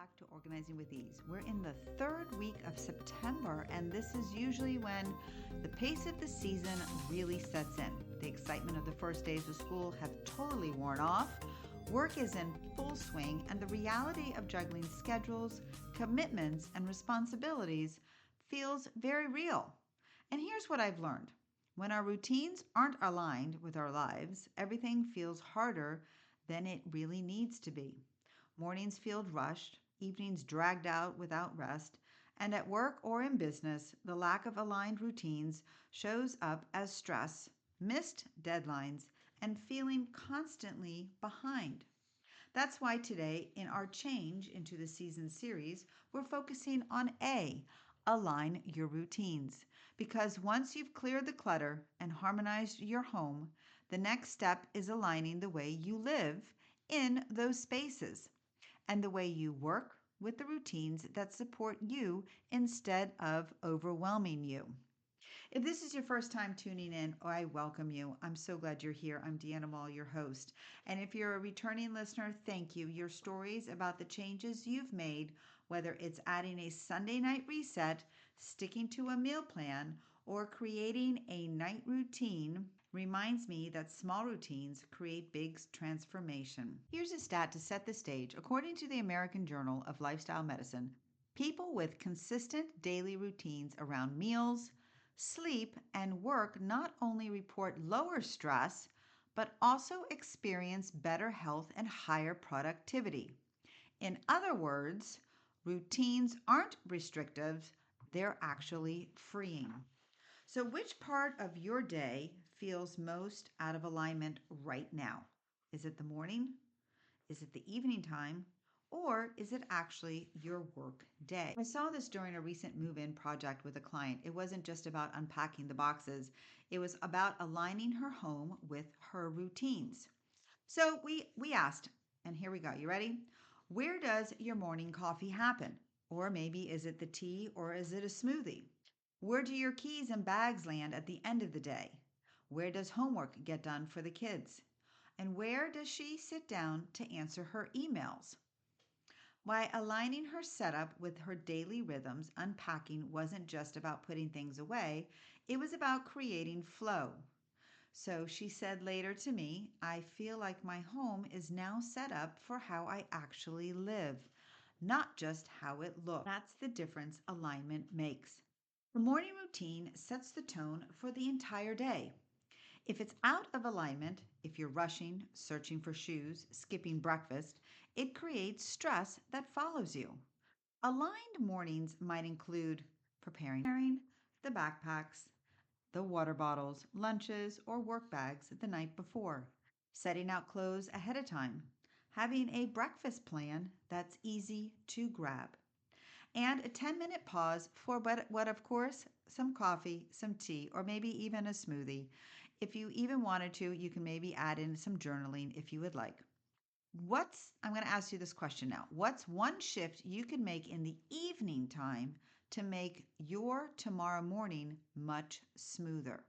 back to Organizing with Ease. We're in the third week of September, and this is usually when the pace of the season really sets in. The excitement of the first days of school have totally worn off. Work is in full swing, and the reality of juggling schedules, commitments, and responsibilities feels very real. And here's what I've learned. When our routines aren't aligned with our lives, everything feels harder than it really needs to be. Mornings feel rushed, evenings dragged out without rest, and at work or in business, the lack of aligned routines shows up as stress, missed deadlines, and feeling constantly behind. That's why today, in our Change into the Season series, we're focusing on align your routines. Because once you've cleared the clutter and harmonized your home, the next step is aligning the way you live in those spaces and the way you work with the routines that support you instead of overwhelming you. If this is your first time tuning in, I welcome you. I'm so glad you're here. I'm Deanna Mall, your host. And if you're a returning listener, thank you. Your stories about the changes you've made, whether it's adding a Sunday night reset, sticking to a meal plan, or creating a night routine, reminds me that small routines create big transformation. Here's a stat to set the stage. According to the American Journal of Lifestyle Medicine, people with consistent daily routines around meals, sleep, and work not only report lower stress, but also experience better health and higher productivity. In other words, routines aren't restrictive, they're actually freeing. So, which part of your day feels most out of alignment right now? Is it the morning? Is it the evening time? Or is it actually your work day? I saw this during a recent move in project with a client. It wasn't just about unpacking the boxes, it was about aligning her home with her routines. So we asked, and here we go. You ready? Where does your morning coffee happen? Or maybe is it the tea or is it a smoothie? Where do your keys and bags land at the end of the day? Where does homework get done for the kids? And where does she sit down to answer her emails? By aligning her setup with her daily rhythms, unpacking wasn't just about putting things away, it was about creating flow. So she said later to me, I feel like my home is now set up for how I actually live, not just how it looks. That's the difference alignment makes. The morning routine sets the tone for the entire day. If it's out of alignment, if you're rushing, searching for shoes, skipping breakfast, it creates stress that follows you. Aligned mornings might include preparing the backpacks, the water bottles, lunches, or work bags the night before, setting out clothes ahead of time, having a breakfast plan that's easy to grab, and a 10-minute pause for what, of course, some coffee, some tea, or maybe even a smoothie. If you even wanted to, you can maybe add in some journaling if you would like. I'm going to ask you this question now. What's one shift you could make in the evening time to make your tomorrow morning much smoother?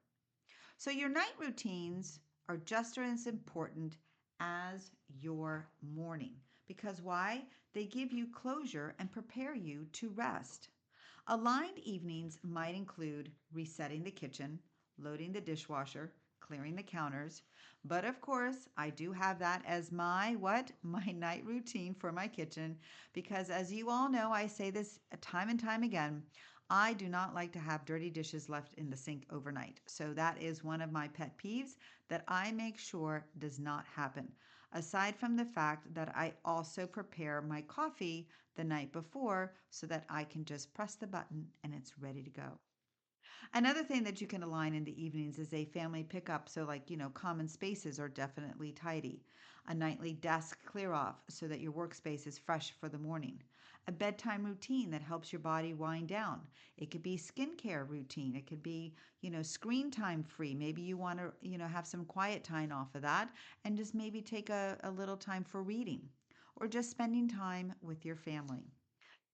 So your night routines are just as important as your morning. Because why? They give you closure and prepare you to rest. Aligned evenings might include resetting the kitchen, loading the dishwasher, clearing the counters. But of course, I do have that as my what? My night routine for my kitchen because as you all know, I say this time and time again, I do not like to have dirty dishes left in the sink overnight. So that is one of my pet peeves that I make sure does not happen. Aside from the fact that I also prepare my coffee the night before so that I can just press the button and it's ready to go. Another thing that you can align in the evenings is a family pickup. So, like, common spaces are definitely tidy. A nightly desk clear off so that your workspace is fresh for the morning. A bedtime routine that helps your body wind down. It could be skincare routine. It could be, screen time free. Maybe you want to, have some quiet time off of that and just maybe take a little time for reading or just spending time with your family.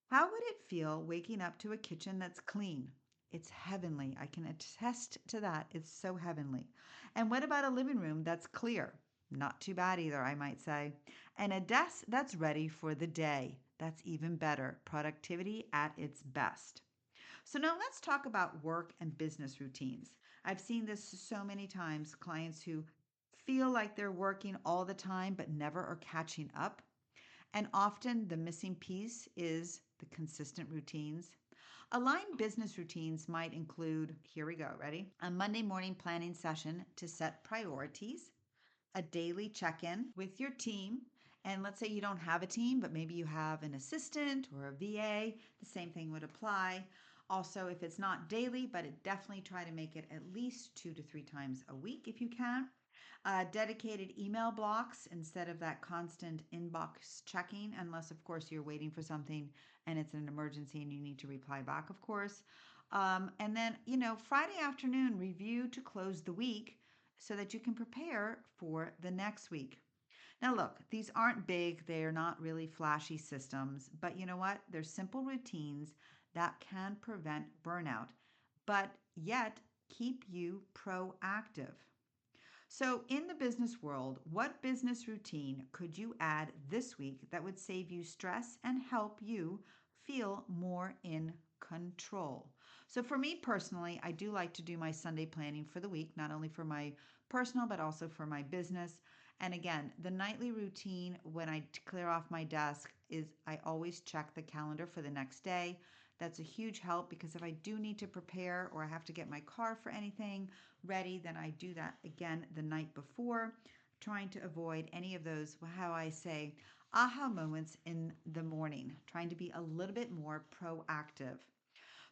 How would it feel waking up to a kitchen that's clean? It's heavenly. I can attest to that. It's so heavenly. And what about a living room that's clear? Not too bad either, I might say. And a desk that's ready for the day. That's even better. Productivity at its best. So now let's talk about work and business routines. I've seen this so many times, clients who feel like they're working all the time but never are catching up. And often the missing piece is the consistent routines. Aligned business routines might include, here we go, ready? A Monday morning planning session to set priorities, a daily check in with your team. And let's say you don't have a team, but maybe you have an assistant or a VA, the same thing would apply. Also, if it's not daily, but definitely try to make it at least 2 to 3 times a week if you can. Dedicated email blocks instead of that constant inbox checking, unless, of course, you're waiting for something and it's an emergency and you need to reply back, of course. And then, Friday afternoon review to close the week so that you can prepare for the next week. Now, look, these aren't big, they're not really flashy systems, but you know what? They're simple routines that can prevent burnout, but yet keep you proactive. So, in the business world, what business routine could you add this week that would save you stress and help you feel more in control? So, for me personally, I do like to do my Sunday planning for the week, not only for my personal, but also for my business. And again, the nightly routine when I clear off my desk is I always check the calendar for the next day. That's a huge help because if I do need to prepare or I have to get my car for anything ready, then I do that again the night before, trying to avoid any of those, how I say, aha moments in the morning, trying to be a little bit more proactive.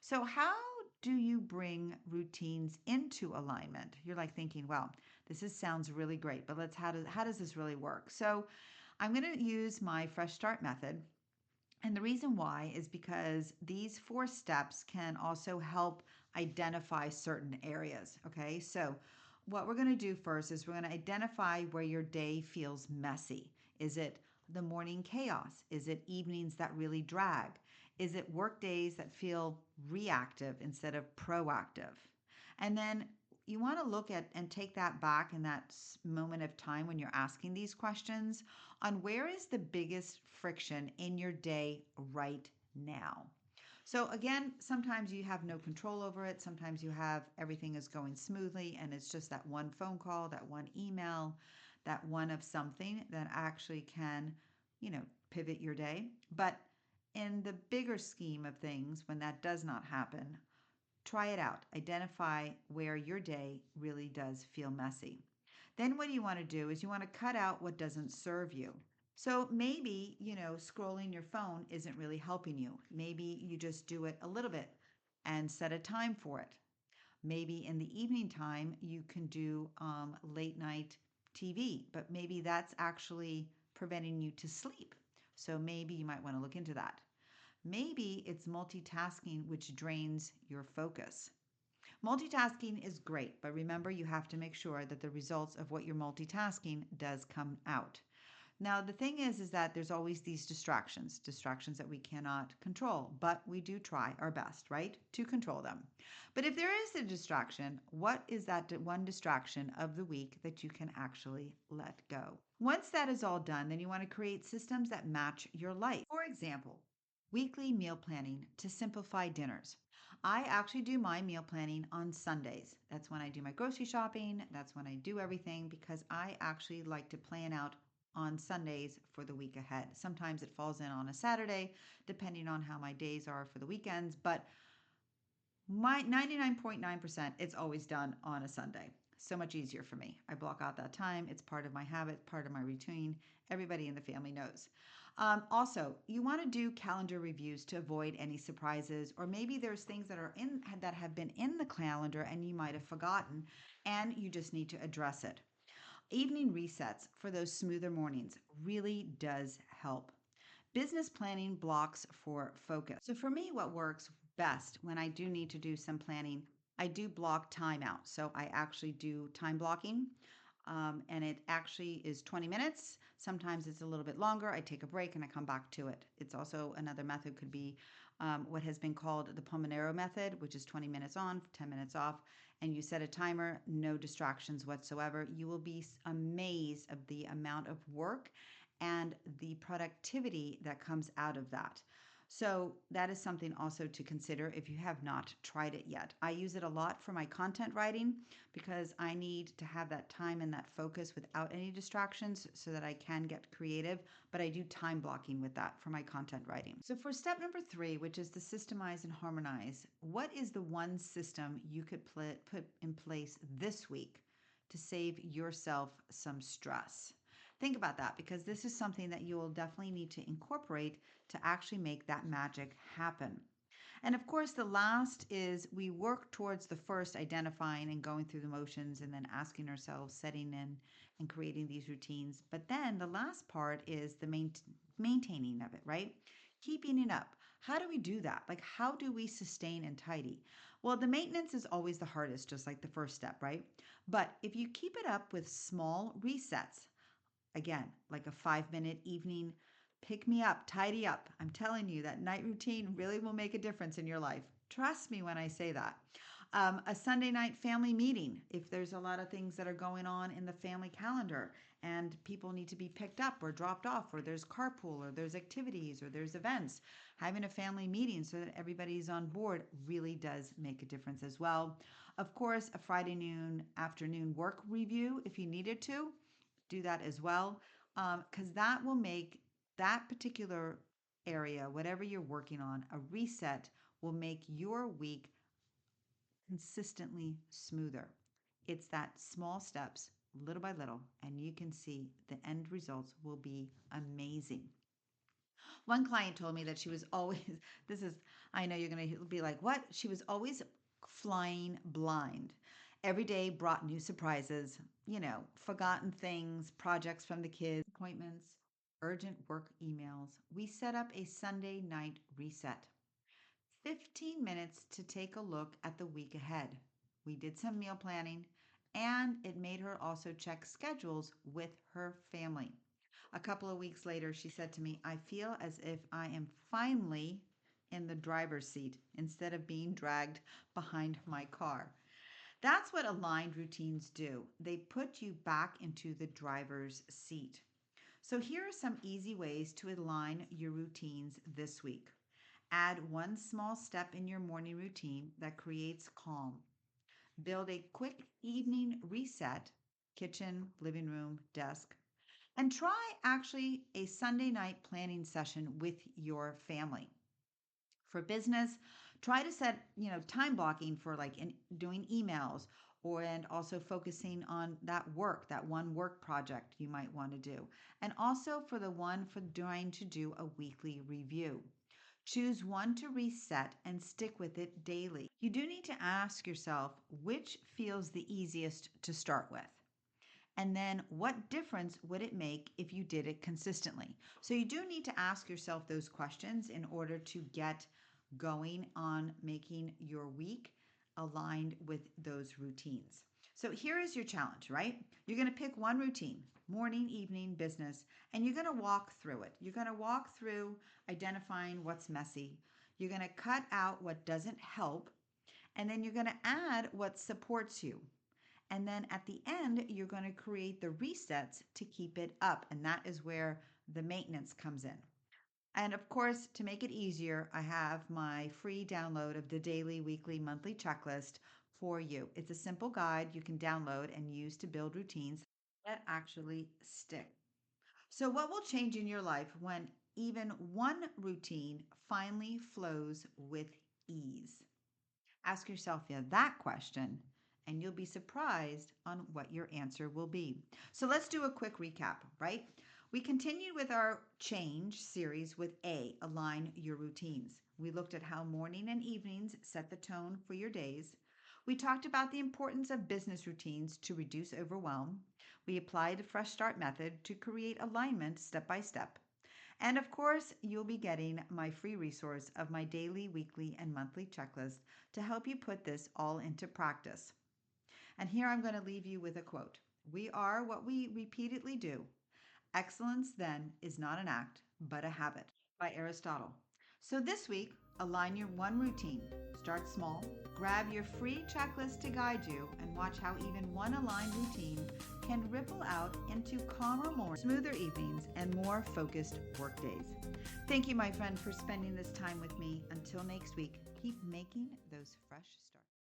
So, how do you bring routines into alignment? You're like thinking, well, sounds really great, but how does this really work? So, I'm going to use my fresh start method. And the reason why is because these 4 steps can also help identify certain areas. Okay, so what we're going to do first is we're going to identify where your day feels messy. Is it the morning chaos? Is it evenings that really drag? Is it work days that feel reactive instead of proactive? And then you want to look at and take that back in that moment of time when you're asking these questions on where is the biggest friction in your day right now. So again, sometimes you have no control over it. Sometimes you have everything is going smoothly and it's just that one phone call, that one email, that one of something that actually can, pivot your day. But in the bigger scheme of things, when that does not happen, try it out. Identify where your day really does feel messy. Then what you want to do is you want to cut out what doesn't serve you. So maybe, scrolling your phone isn't really helping you. Maybe you just do it a little bit and set a time for it. Maybe in the evening time, you can do late night TV, but maybe that's actually preventing you to sleep. So maybe you might want to look into that. Maybe it's multitasking, which drains your focus. Multitasking is great, but remember you have to make sure that the results of what you're multitasking does come out. Now, the thing is that there's always these distractions that we cannot control, but we do try our best, right, to control them. But if there is a distraction, what is that one distraction of the week that you can actually let go? Once that is all done, then you want to create systems that match your life. For example, weekly meal planning to simplify dinners. I actually do my meal planning on Sundays. That's when I do my grocery shopping. That's when I do everything because I actually like to plan out on Sundays for the week ahead. Sometimes it falls in on a Saturday, depending on how my days are for the weekends, but my 99.9%, it's always done on a Sunday. So much easier for me. I block out that time. It's part of my habit, part of my routine. Everybody in the family knows. Also, you want to do calendar reviews to avoid any surprises, or maybe there's things that have been in the calendar and you might have forgotten, and you just need to address it. Evening resets for those smoother mornings really does help. Business planning blocks for focus. So for me, what works best when I do need to do some planning, I do block time out. So I actually do time blocking. And it actually is 20 minutes. Sometimes it's a little bit longer. I take a break and I come back to it. It's also another method could be what has been called the Pomodoro method, which is 20 minutes on, 10 minutes off, and you set a timer, no distractions whatsoever. You will be amazed of the amount of work and the productivity that comes out of that. So, that is something also to consider if you have not tried it yet. I use it a lot for my content writing because I need to have that time and that focus without any distractions so that I can get creative. But I do time blocking with that for my content writing. So, for step number three, which is to systemize and harmonize, what is the one system you could put in place this week to save yourself some stress? Think about that because this is something that you will definitely need to incorporate to actually make that magic happen. And of course, the last is we work towards the first, identifying and going through the motions and then asking ourselves, setting in and creating these routines. But then the last part is the maintaining of it, right? Keeping it up. How do we do that? Like, how do we sustain and tidy? Well, the maintenance is always the hardest, just like the first step, right? But if you keep it up with small resets, again, like a 5 minute evening pick me up, tidy up. I'm telling you, that night routine really will make a difference in your life. Trust me when I say that. A Sunday night family meeting, if there's a lot of things that are going on in the family calendar and people need to be picked up or dropped off, or there's carpool, or there's activities, or there's events, having a family meeting so that everybody's on board really does make a difference as well. Of course, a Friday afternoon work review, if you needed to, do that as well, because that will make that particular area, whatever you're working on, a reset will make your week consistently smoother. It's that small steps, little by little, and you can see the end results will be amazing. One client told me that she was always, this is, I know you're going to be like, what? She was always flying blind. Every day brought new surprises, forgotten things, projects from the kids, appointments, urgent work emails. We set up a Sunday night reset. 15 minutes to take a look at the week ahead. We did some meal planning, and it made her also check schedules with her family. A couple of weeks later, she said to me, I feel as if I am finally in the driver's seat instead of being dragged behind my car. That's what aligned routines do. They put you back into the driver's seat. So, here are some easy ways to align your routines this week. Add one small step in your morning routine that creates calm. Build a quick evening reset, kitchen, living room, desk, and try actually a Sunday night planning session with your family. For business, try to set, time blocking for like doing emails, or and also focusing on that one work project you might want to do. And also for the one for trying to do a weekly review. Choose one to reset and stick with it daily. You do need to ask yourself which feels the easiest to start with. And then what difference would it make if you did it consistently? So you do need to ask yourself those questions in order to get going on making your week aligned with those routines. So here is your challenge, right? You're going to pick one routine, morning, evening, business, and you're going to walk through it. You're going to walk through identifying what's messy. You're going to cut out what doesn't help, and then you're going to add what supports you. And then at the end, you're going to create the resets to keep it up. And that is where the maintenance comes in. And of course, to make it easier, I have my free download of the daily, weekly, monthly checklist for you. It's a simple guide you can download and use to build routines that actually stick. So, what will change in your life when even one routine finally flows with ease? Ask yourself that question, and you'll be surprised on what your answer will be. So let's do a quick recap, right? We continued with our change series with A, align your routines. We looked at how morning and evenings set the tone for your days. We talked about the importance of business routines to reduce overwhelm. We applied the Fresh Start method to create alignment step by step. And of course, you'll be getting my free resource of my daily, weekly, and monthly checklist to help you put this all into practice. And here I'm going to leave you with a quote. We are what we repeatedly do. Excellence then is not an act, but a habit, by Aristotle. So this week, align your one routine. Start small, grab your free checklist to guide you, and watch how even one aligned routine can ripple out into calmer mornings, smoother evenings, and more focused workdays. Thank you, my friend, for spending this time with me. Until next week, keep making those fresh starts.